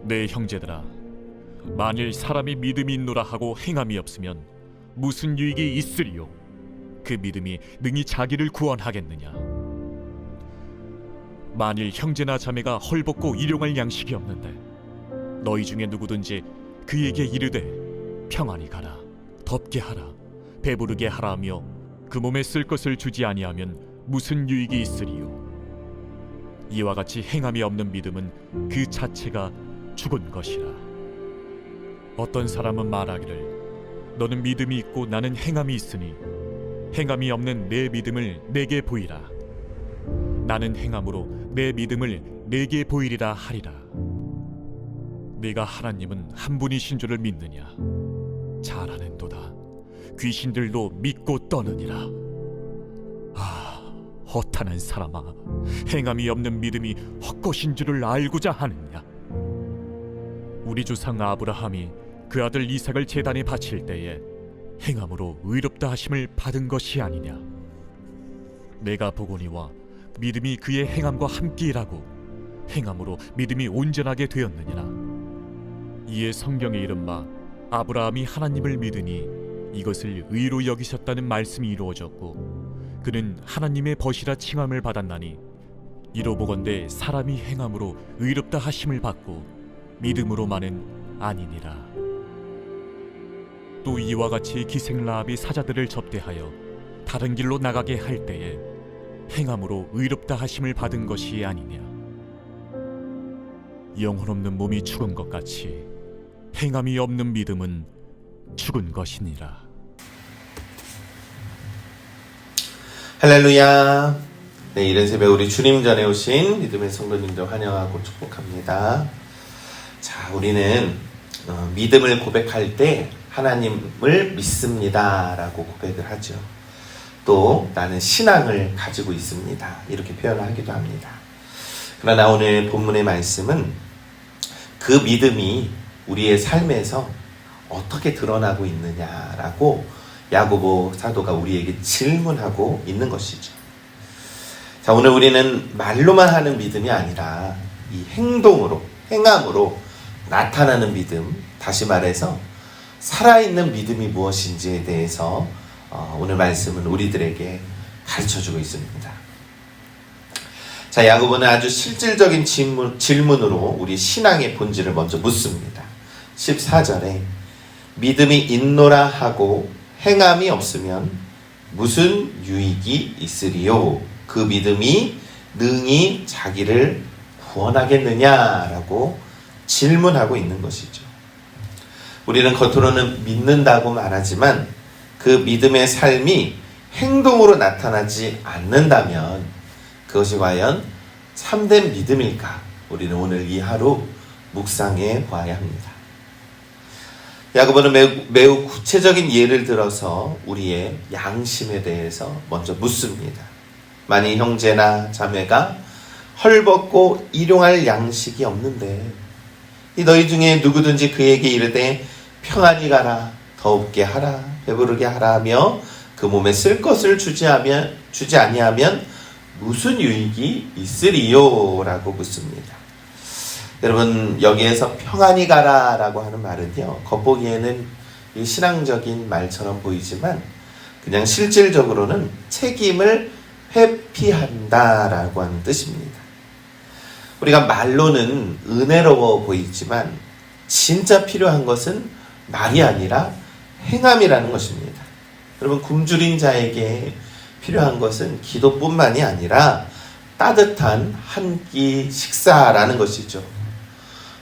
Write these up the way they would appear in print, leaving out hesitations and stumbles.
내 형제들아, 만일 사람이 믿음이 있노라 하고 행함이 없으면 무슨 유익이 있으리요? 그 믿음이 능히 자기를 구원하겠느냐? 만일 형제나 자매가 헐벗고 일용할 양식이 없는데 너희 중에 누구든지 그에게 이르되 평안히 가라, 덥게 하라, 배부르게 하라 하며 그 몸에 쓸 것을 주지 아니하면 무슨 유익이 있으리요? 이와 같이 행함이 없는 믿음은 그 자체가 죽은 것이라. 어떤 사람은 말하기를 너는 믿음이 있고 나는 행함이 있으니 행함이 없는 내 믿음을 내게 보이라. 나는 행함으로 내 믿음을 내게 보이리라 하리라. 네가 하나님은 한 분이신 줄을 믿느냐? 잘하는도다. 귀신들도 믿고 떠느니라. 허탄한 사람아, 행함이 없는 믿음이 헛것인 줄을 알고자 하느냐? 우리 조상 아브라함이 그 아들 이삭을 제단에 바칠 때에 행함으로 의롭다 하심을 받은 것이 아니냐? 내가 보거니와 믿음이 그의 행함과 함께 일하고 행함으로 믿음이 온전하게 되었느니라. 이에 성경에 이른 바 아브라함이 하나님을 믿으니 이것을 의로 여기셨다는 말씀이 이루어졌고 그는 하나님의 벗이라 칭함을 받았나니 이로 보건대 사람이 행함으로 의롭다 하심을 받고 믿음으로만은 아니니라. 또 이와 같이 기생 라합이 사자들을 접대하여 다른 길로 나가게 할 때에 행함으로 의롭다 하심을 받은 것이 아니냐? 영혼 없는 몸이 죽은 것 같이 행함이 없는 믿음은 죽은 것이니라. 할렐루야. 네, 이른 새벽 우리 주님 전에 오신 믿음의 성도님들 환영하고 축복합니다. 자, 우리는 믿음을 고백할 때 하나님을 믿습니다 라고 고백을 하죠. 또 나는 신앙을 가지고 있습니다 이렇게 표현을 하기도 합니다. 그러나 오늘 본문의 말씀은 그 믿음이 우리의 삶에서 어떻게 드러나고 있느냐라고 야고보 사도가 우리에게 질문하고 있는 것이죠. 자, 오늘 우리는 말로만 하는 믿음이 아니라 이 행동으로, 행함으로 나타나는 믿음, 다시 말해서 살아있는 믿음이 무엇인지에 대해서 오늘 말씀은 우리들에게 가르쳐주고 있습니다. 자, 야고보는 아주 실질적인 질문으로 우리 신앙의 본질을 먼저 묻습니다. 14절에 믿음이 있노라 하고 행함이 없으면 무슨 유익이 있으리요? 그 믿음이 능히 자기를 구원하겠느냐라고 질문하고 있는 것이죠. 우리는 겉으로는 믿는다고 말하지만 그 믿음의 삶이 행동으로 나타나지 않는다면 그것이 과연 참된 믿음일까? 우리는 오늘 이 하루 묵상해 보아야 합니다. 야고보는 매우 구체적인 예를 들어서 우리의 양심에 대해서 먼저 묻습니다. 만일 형제나 자매가 헐벗고 일용할 양식이 없는데 이 너희 중에 누구든지 그에게 이르되 평안히 가라, 더웁게 하라, 배부르게 하라 하며 그 몸에 쓸 것을 주지 아니하면 무슨 유익이 있으리요? 라고 묻습니다. 여러분, 여기에서 평안히 가라 라고 하는 말은요, 겉보기에는 신앙적인 말처럼 보이지만 그냥 실질적으로는 책임을 회피한다 라고 하는 뜻입니다. 우리가 말로는 은혜로워 보이지만 진짜 필요한 것은 말이 아니라 행함이라는 것입니다. 여러분, 굶주린 자에게 필요한 것은 기도뿐만이 아니라 따뜻한 한 끼 식사라는 것이죠.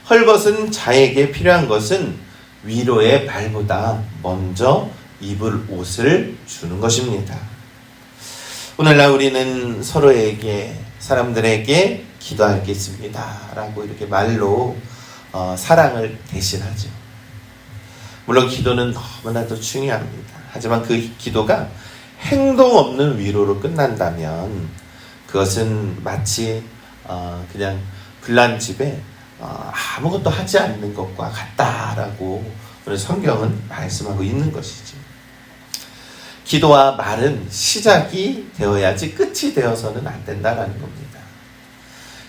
헐벗은 자에게 필요한 것은 위로의 말보다 먼저 입을 옷을 주는 것입니다. 오늘날 우리는 서로에게, 사람들에게 기도하겠습니다 라고 이렇게 말로 사랑을 대신하죠. 물론 기도는 너무나도 중요합니다. 하지만 그 기도가 행동 없는 위로로 끝난다면 그것은 마치 그냥 불난 집에 아무것도 하지 않는 것과 같다라고 오늘 성경은 말씀하고 있는 것이죠. 기도와 말은 시작이 되어야지 끝이 되어서는 안 된다라는 겁니다.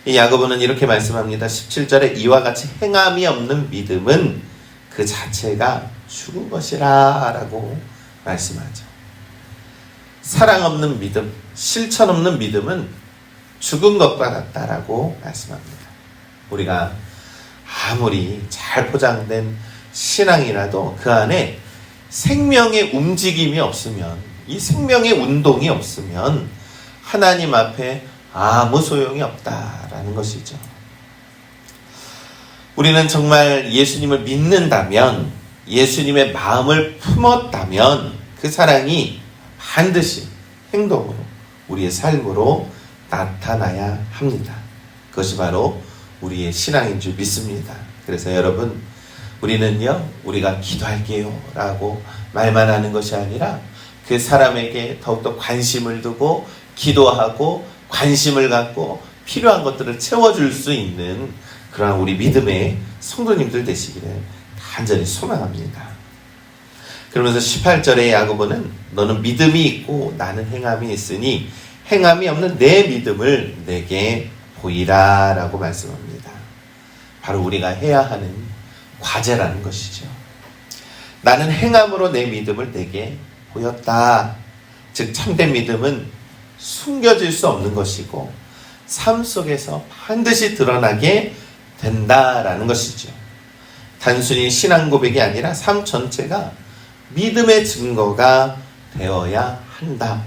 이 야고보는 이렇게 말씀합니다. 17절에 이와 같이 행함이 없는 믿음은 그 자체가 죽은 것이라 라고 말씀하죠. 사랑 없는 믿음, 실천 없는 믿음은 죽은 것과 같다라고 말씀합니다. 우리가 아무리 잘 포장된 신앙이라도 그 안에 생명의 움직임이 없으면, 이 생명의 운동이 없으면 하나님 앞에 아무 소용이 없다라는 것이죠. 우리는 정말 예수님을 믿는다면, 예수님의 마음을 품었다면 그 사랑이 반드시 행동으로, 우리의 삶으로 나타나야 합니다. 그것이 바로 우리의 신앙인 줄 믿습니다. 그래서 여러분, 우리는요, 우리가 기도할게요 라고 말만 하는 것이 아니라 그 사람에게 더욱더 관심을 두고 기도하고 관심을 갖고 필요한 것들을 채워줄 수 있는 그러한 우리 믿음의 성도님들 되시기를 간절히 소망합니다. 그러면서 18절의 야고보는 너는 믿음이 있고 나는 행함이 있으니 행함이 없는 내 믿음을 내게 보이라 라고 말씀합니다. 바로 우리가 해야 하는 과제라는 것이죠. 나는 행함으로 내 믿음을 내게 보였다. 즉 참된 믿음은 숨겨질 수 없는 것이고 삶 속에서 반드시 드러나게 된다라는 것이죠. 단순히 신앙 고백이 아니라 삶 전체가 믿음의 증거가 되어야 한다.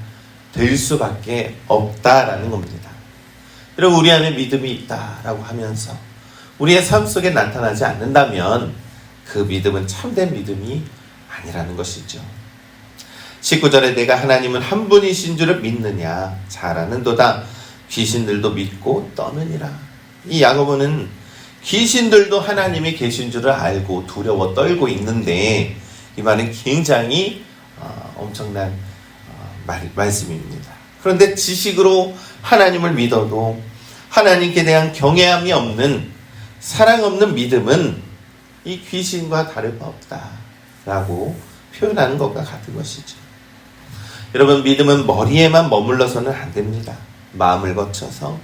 될 수밖에 없다라는 겁니다. 여러분, 우리 안에 믿음이 있다라고 하면서 우리의 삶 속에 나타나지 않는다면 그 믿음은 참된 믿음이 아니라는 것이죠. 19절에 내가 하나님은 한 분이신 줄을 믿느냐? 잘 아는도다. 귀신들도 믿고 떠느니라. 이 야고보는 귀신들도 하나님이 계신 줄을 알고 두려워 떨고 있는데 이 말은 굉장히 엄청난 말씀입니다. 그런데 지식으로 하나님을 믿어도 하나님께 대한 경외함이 없는, 사랑 없는 믿음은 이 귀신과 다를 바 없다라고 표현하는 것과 같은 것이죠. 여러분, 믿음은 머리에만 머물러서는 안 됩니다. 마음을 거쳐서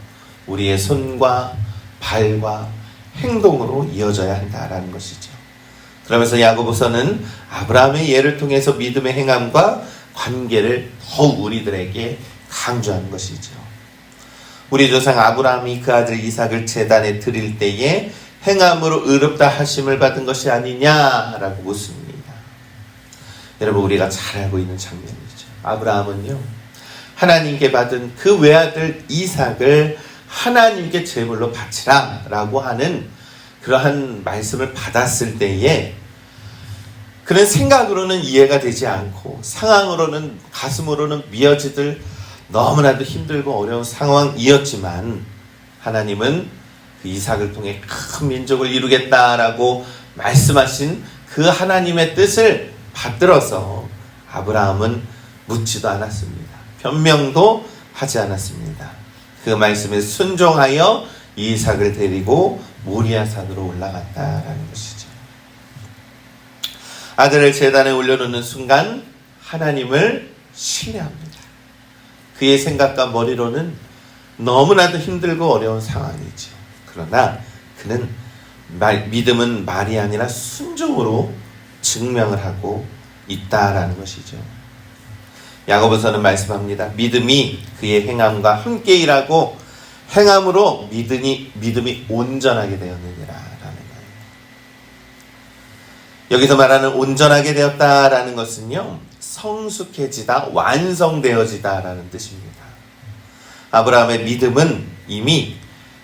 우리의 손과 발과 행동으로 이어져야 한다라는 것이죠. 그러면서 야고보서는 아브라함의 예를 통해서 믿음의 행함과 관계를 더욱 우리들에게 강조하는 것이죠. 우리 조상 아브라함이 그 아들 이삭을 제단에 드릴 때에 행함으로 의롭다 하심을 받은 것이 아니냐라고 묻습니다. 여러분, 우리가 잘 알고 있는 장면이죠. 아브라함은요, 하나님께 받은 그 외아들 이삭을 하나님께 제물로 바치라 라고 하는 그러한 말씀을 받았을 때에 그는 생각으로는 이해가 되지 않고 상황으로는, 가슴으로는 미어지들 너무나도 힘들고 어려운 상황이었지만 하나님은 그 이삭을 통해 큰 민족을 이루겠다라고 말씀하신 그 하나님의 뜻을 받들어서 아브라함은 묻지도 않았습니다. 변명도 하지 않았습니다. 그 말씀에 순종하여 이삭을 데리고 모리아산으로 올라갔다라는 것이죠. 아들을 제단에 올려놓는 순간 하나님을 신뢰합니다. 그의 생각과 머리로는 너무나도 힘들고 어려운 상황이죠. 그러나 그는 믿음은 말이 아니라 순종으로 증명을 하고 있다라는 것이죠. 야고보서는 말씀합니다. 믿음이 그의 행함과 함께 일하고 행함으로 믿음이 온전하게 되었느니라 라는 거예요. 여기서 말하는 온전하게 되었다라는 것은요, 성숙해지다, 완성되어지다 라는 뜻입니다. 아브라함의 믿음은 이미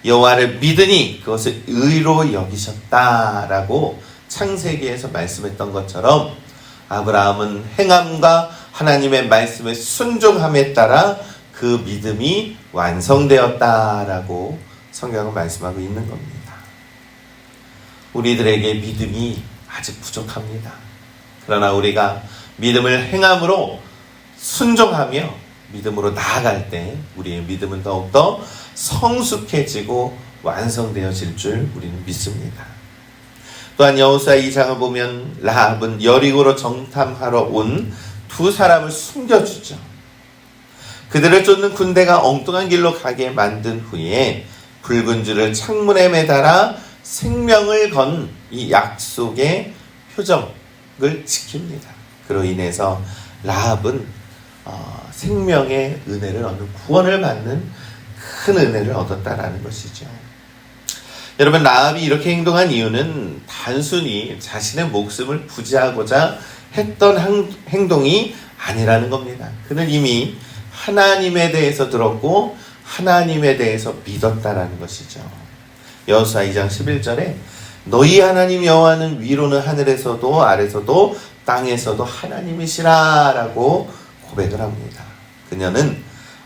여호와를 믿으니 그것을 의로 여기셨다라고 창세기에서 말씀했던 것처럼 아브라함은 행함과 하나님의 말씀에 순종함에 따라 그 믿음이 완성되었다라고 성경은 말씀하고 있는 겁니다. 우리들에게 믿음이 아직 부족합니다. 그러나 우리가 믿음을 행함으로 순종하며 믿음으로 나아갈 때 우리의 믿음은 더욱더 성숙해지고 완성되어질 줄 우리는 믿습니다. 또한 여호수아 2장을 보면 라합은 여리고로 정탐하러 온 두 사람을 숨겨주죠. 그들을 쫓는 군대가 엉뚱한 길로 가게 만든 후에 붉은 줄을 창문에 매달아 생명을 건 이 약속의 표정을 지킵니다. 그로 인해서 라합은 생명의 은혜를 얻는, 구원을 받는 큰 은혜를 얻었다라는 것이죠. 여러분, 라합이 이렇게 행동한 이유는 단순히 자신의 목숨을 부지하고자 했던 행동이 아니라는 겁니다. 그는 이미 하나님에 대해서 들었고 하나님에 대해서 믿었다라는 것이죠. 여호수아 2장 11절에 너희 하나님 여호와는 위로는 하늘에서도 아래서도 땅에서도 하나님이시라 라고 고백을 합니다. 그녀는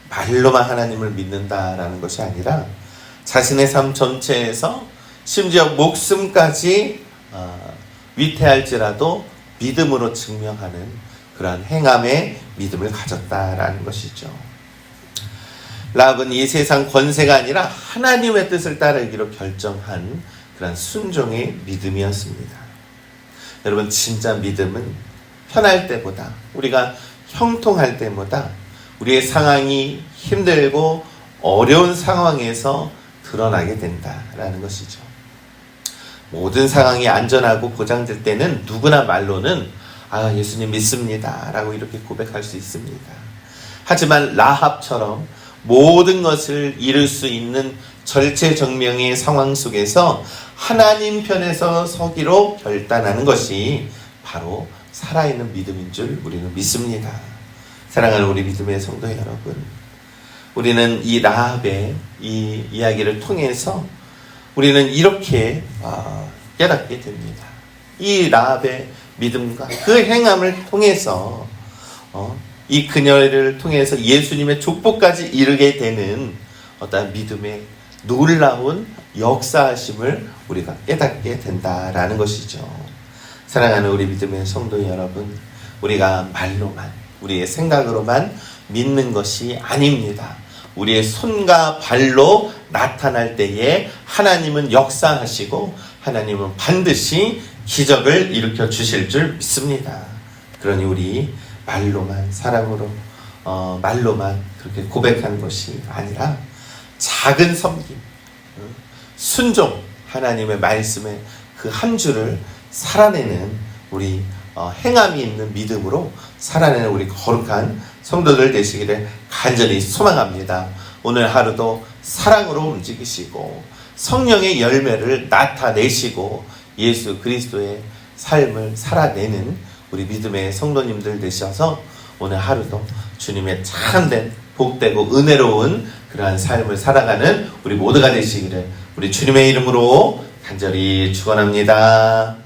말로만 하나님을 믿는다라는 것이 아니라 자신의 삶 전체에서 심지어 목숨까지 위태할지라도 믿음으로 증명하는 그러한 행함의 믿음을 가졌다라는 것이죠. 라합은 이 세상 권세가 아니라 하나님의 뜻을 따르기로 결정한 그런 순종의 믿음이었습니다. 여러분, 진짜 믿음은 편할 때보다, 우리가 형통할 때보다 우리의 상황이 힘들고 어려운 상황에서 드러나게 된다라는 것이죠. 모든 상황이 안전하고 보장될 때는 누구나 말로는 예수님 믿습니다 라고 이렇게 고백할 수 있습니다. 하지만 라합처럼 모든 것을 이룰 수 있는 절체절명의 상황 속에서 하나님 편에서 서기로 결단하는 것이 바로 살아있는 믿음인 줄 우리는 믿습니다. 사랑하는 우리 믿음의 성도 여러분, 우리는 이 라합의 이 이야기를 통해서 우리는 이렇게 깨닫게 됩니다. 이 라합의 믿음과 그 행함을 통해서 이 그녀를 통해서 예수님의 족보까지 이르게 되는 어떤 믿음의 놀라운 역사하심을 우리가 깨닫게 된다라는 것이죠. 사랑하는 우리 믿음의 성도 여러분, 우리가 말로만, 우리의 생각으로만 믿는 것이 아닙니다. 우리의 손과 발로 나타날 때에 하나님은 역사하시고 하나님은 반드시 기적을 일으켜 주실 줄 믿습니다. 그러니 우리 말로만, 사랑으로 말로만 그렇게 고백하는 것이 아니라 작은 섬김, 순종, 하나님의 말씀에 그 한 줄을 살아내는 우리 행함이 있는 믿음으로 살아내는 우리 거룩한 성도들 되시기를 간절히 소망합니다. 오늘 하루도 사랑으로 움직이시고 성령의 열매를 나타내시고 예수 그리스도의 삶을 살아내는 우리 믿음의 성도님들 되셔서 오늘 하루도 주님의 참된 복되고 은혜로운 그러한 삶을 살아가는 우리 모두가 되시기를 우리 주님의 이름으로 간절히 축원합니다.